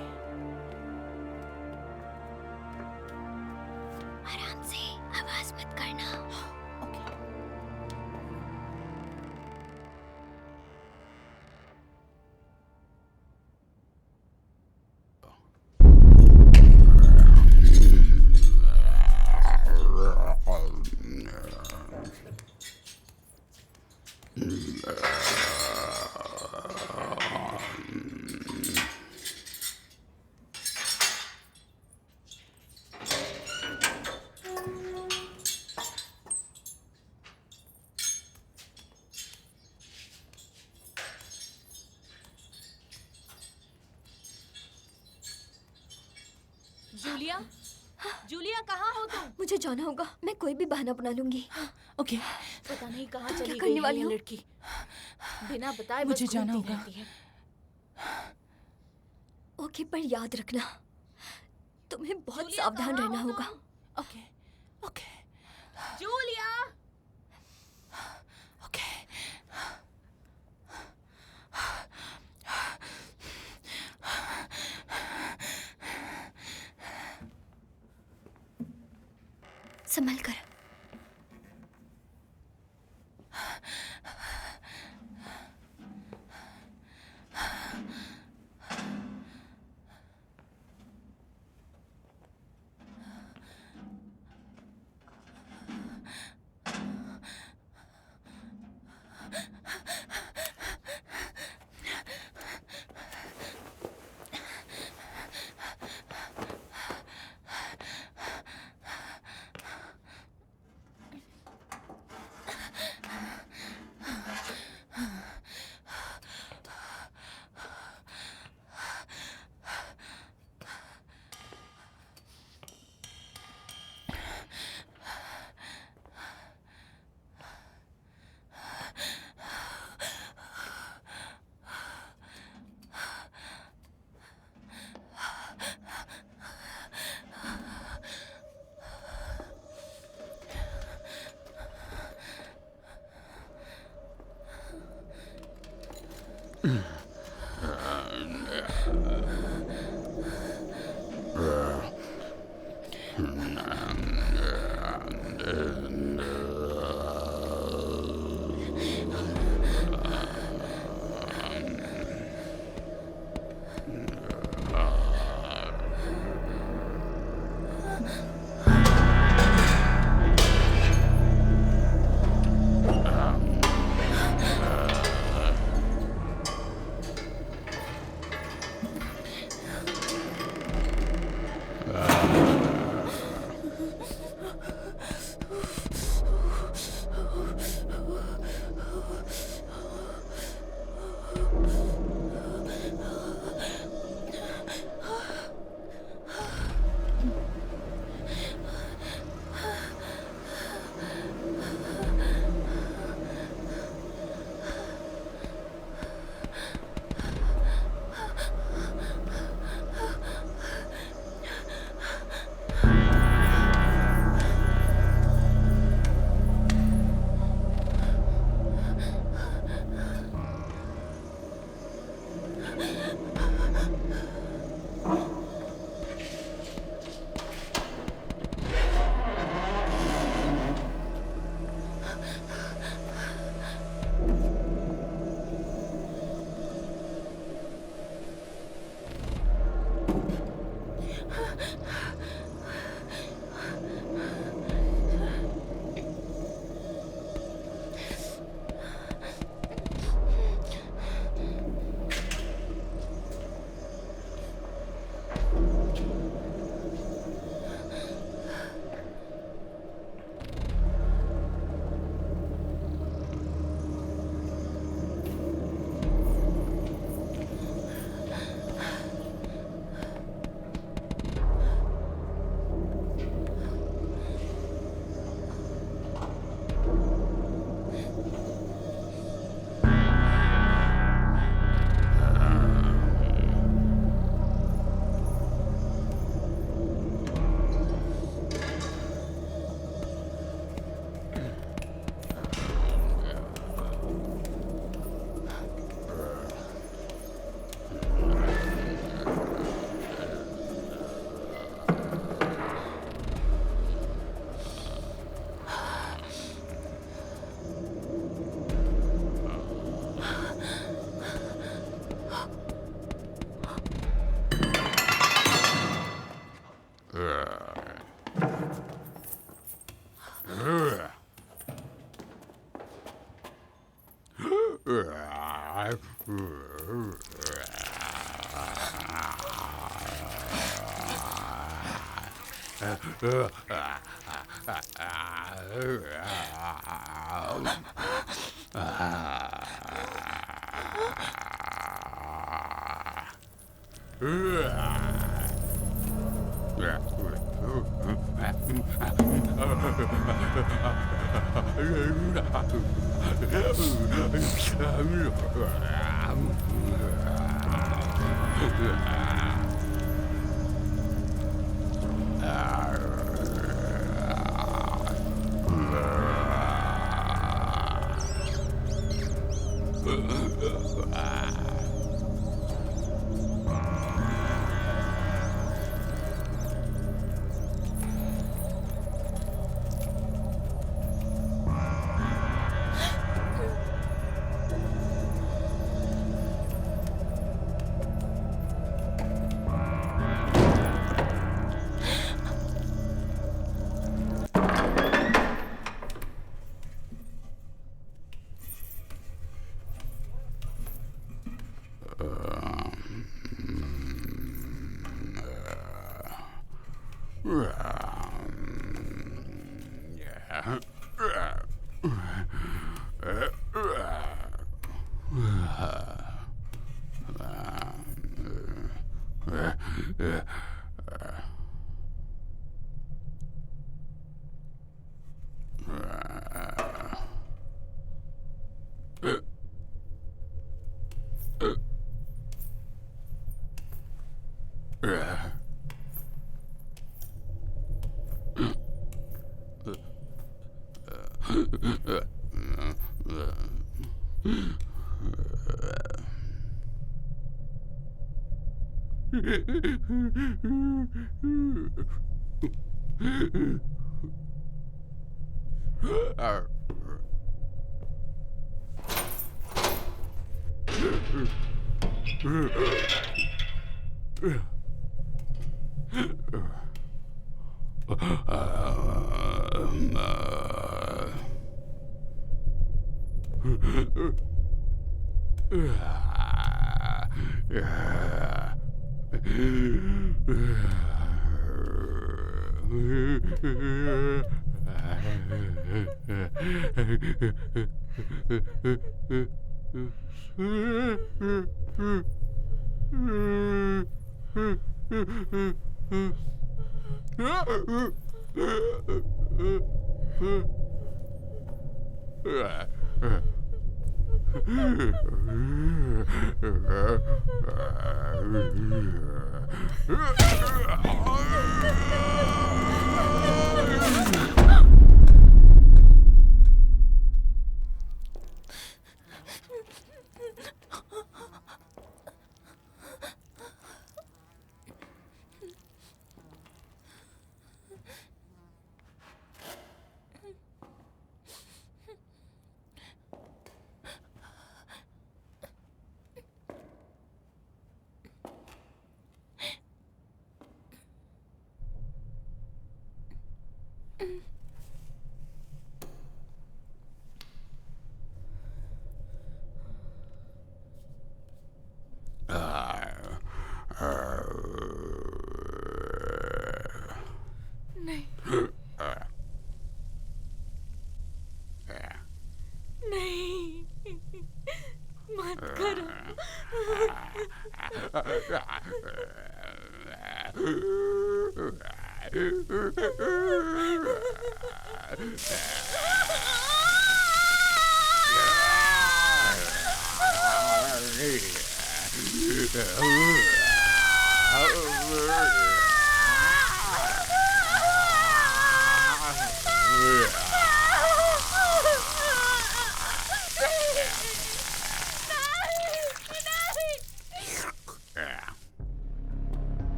आराम से, आवाज मत करना।
ओके।
जूलिया, जूलिया कहाँ हो तुम?
मुझे जाना होगा, मैं कोई भी बहाना बना लूंगी।
ओके,
पता नहीं कहाँ
क्या
चली
करने
गई है
वाली
ये
हो?
लड़की। बिना बताए
मुझे
बस
जाना
घूमती
होगा।
रहती है।
ओके, पर याद रखना, तुम्हें बहुत
जूलिया,
सावधान
कहाँ
रहना
हो
होगा।
तुम?
Okay, okay,
Julia,
okay.
संभल कर।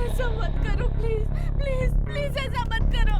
ऐसा मत करो प्लीज प्लीज प्लीज ऐसा मत करो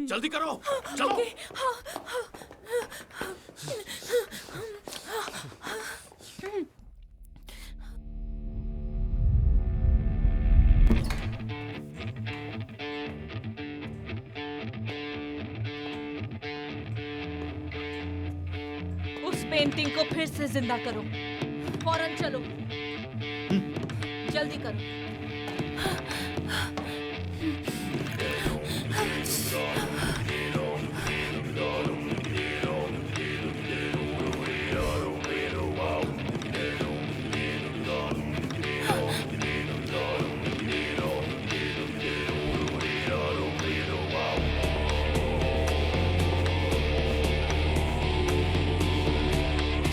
जल्दी करो, चलो।
उस पेंटिंग को फिर से जिंदा करो, फौरन चलो, जल्दी करो।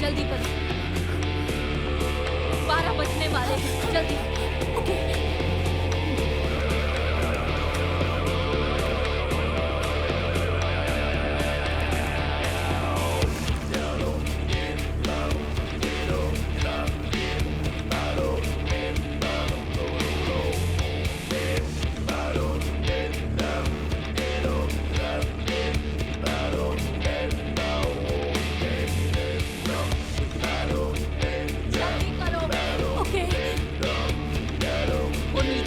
जल्दी करो, 12 बजने वाले हैं, जल्दी।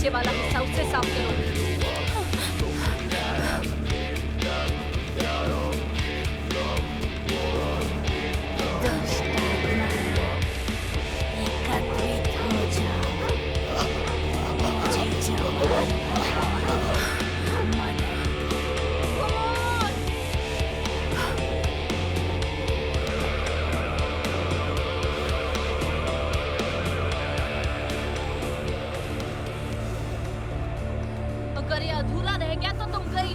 वाला हिस्सा उससे साफ करो। अगर ये अधूरा रह गया तो तुम गई।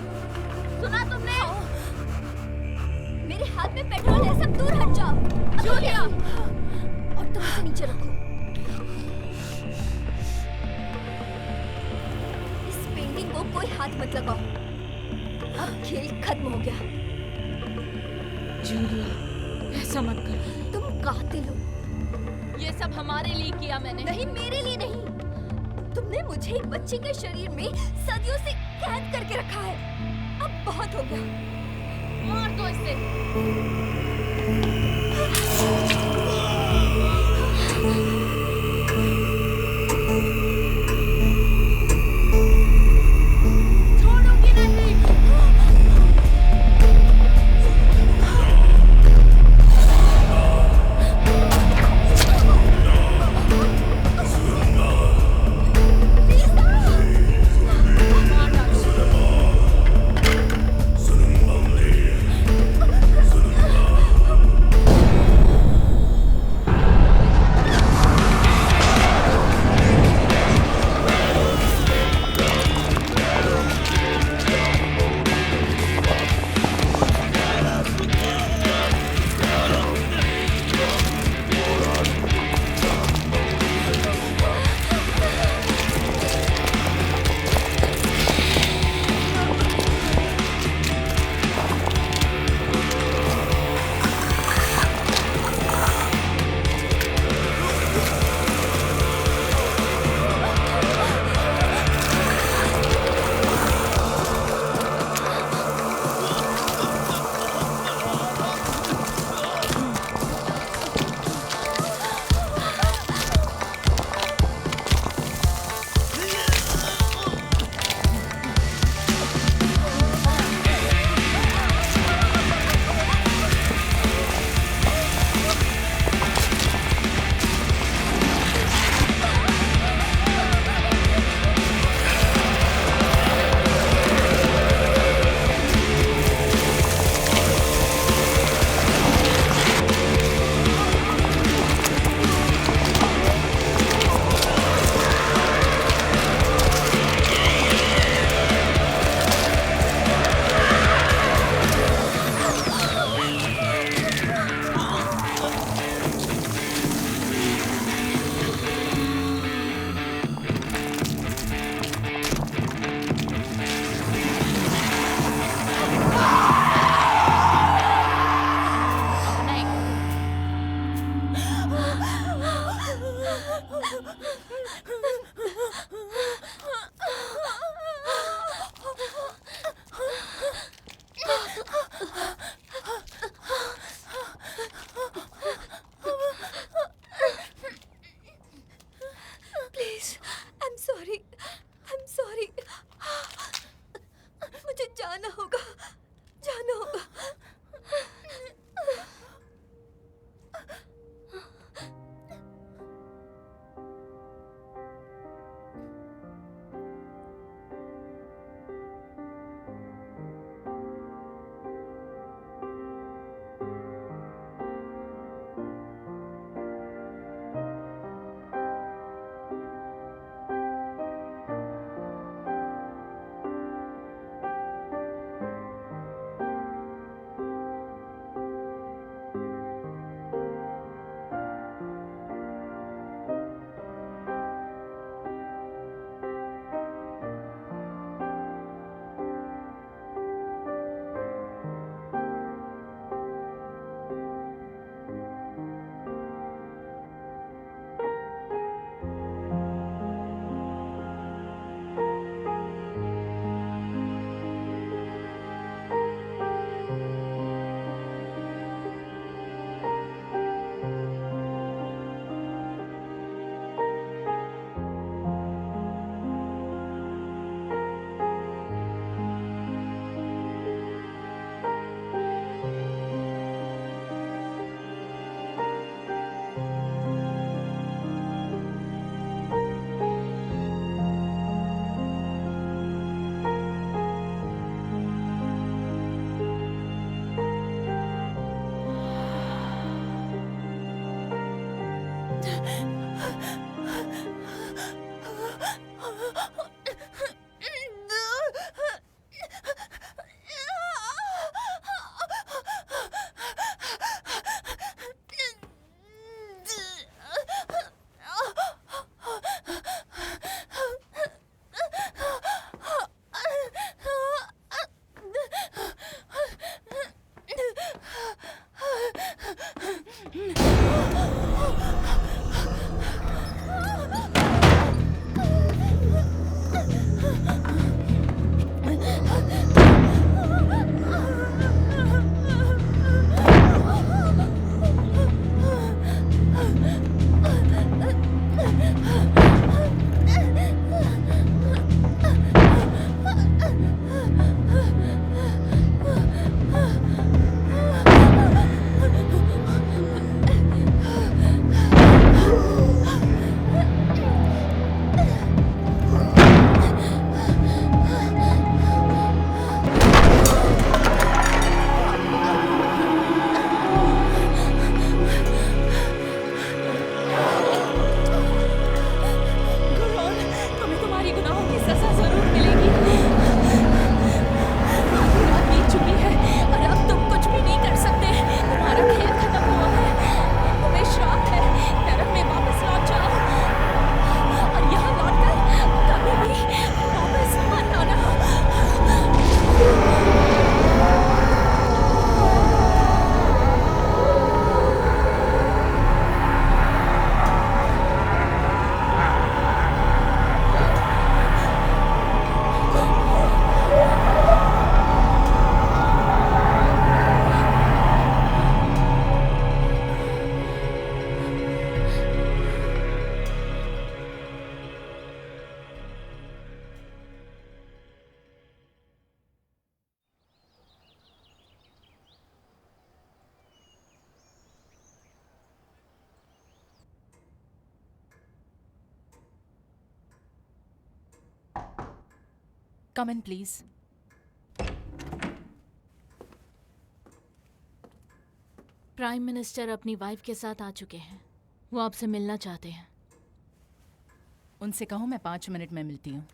सुना तुमने?
मेरे हाथ में पेट्रोल है, सब दूर हट जाओ।
जूलिया,
और तुम इसे नीचे रखो। इस पेंटिंग को कोई हाथ मत लगाओ। अब खेल खत्म हो गया।
जूलिया, ऐसा मत करो।
तुम कातिल हो।
ये सब हमारे लिए किया मैंने।
नहीं, मेरे लिए नहीं। तुमने मुझे एक बच्चे के शरीर में सदियों से कैद करके रखा है। अब बहुत हो गया।
मार दो इसे। छोड़ूंगी नहीं। मार डालो।
कम इन प्लीज।
प्राइम मिनिस्टर अपनी वाइफ के साथ आ चुके हैं। वो आपसे मिलना चाहते हैं।
उनसे कहो मैं 5 मिनट में मिलती हूँ।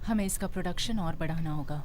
हमें इसका प्रोडक्शन और बढ़ाना होगा।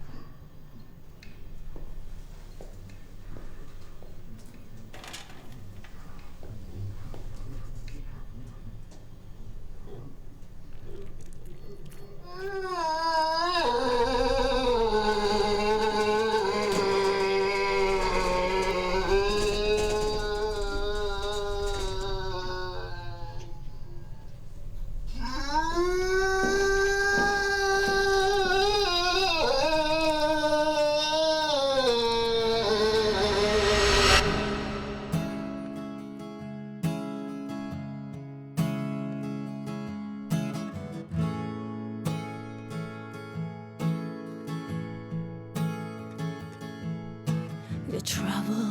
You travel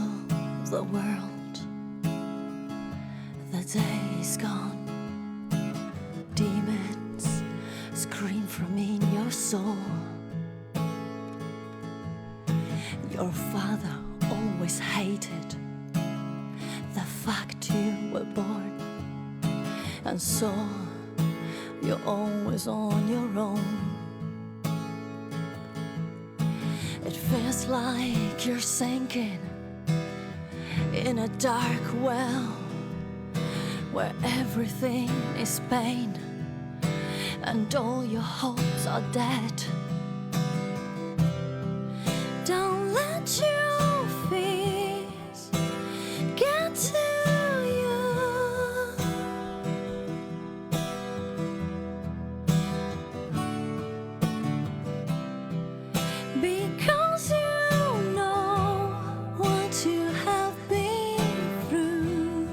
the world, the day is gone. Demons scream from in your soul. Your father always hated the fact you were born, and so you're always on your own. It feels like you're sinking in a dark well where everything is pain and all your hopes are dead. Don't let your fears get to you. Because you know what you have been through.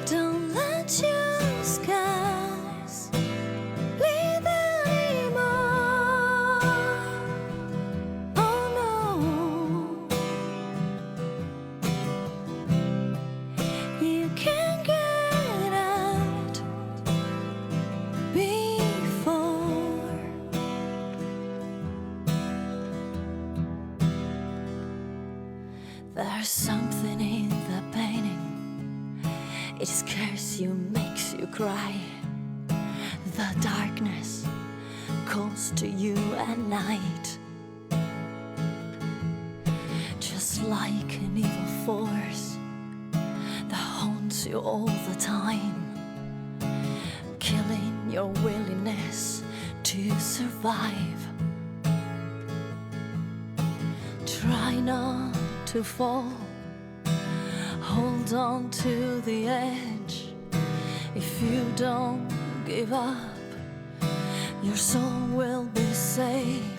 Don't let your skies bleed anymore. Oh no, you can't get out before. There's something in the painting. It scares you, makes you cry. The darkness calls to you at night. Just like an evil force that haunts you all the time, killing your willingness to survive. Try not to fall. Hold on to the edge. If you don't give up, your soul will be saved.